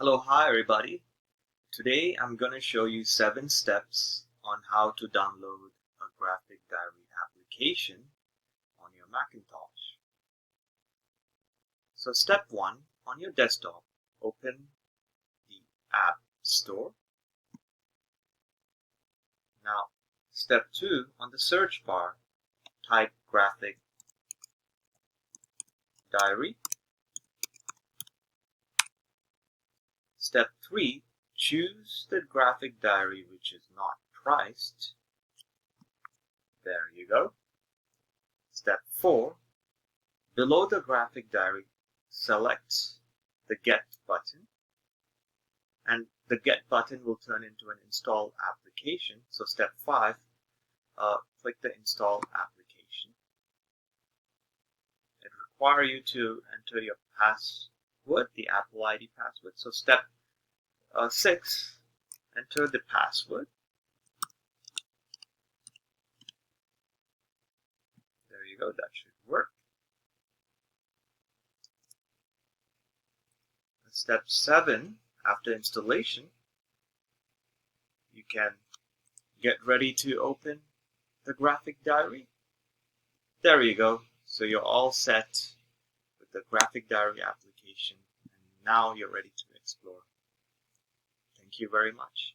Hello, hi everybody. Today I'm going to show you 7 steps on how to download a graphic diary application on your Macintosh. So step 1, on your desktop, open the App Store. Now, step 2, on the search bar, type graphic diary. Step 3, choose the graphic diary which is not priced. There you go. Step 4, below the graphic diary, select the Get button, and the Get button will turn into an Install application. So step 5, click the Install application. It requires you to enter your password, the Apple ID password. So step 6, enter the password. There you go, that should work. Step 7, after installation, you can get ready to open the graphic diary. There you go. So you're all set with the graphic diary application, and now you're ready to explore. Thank you very much.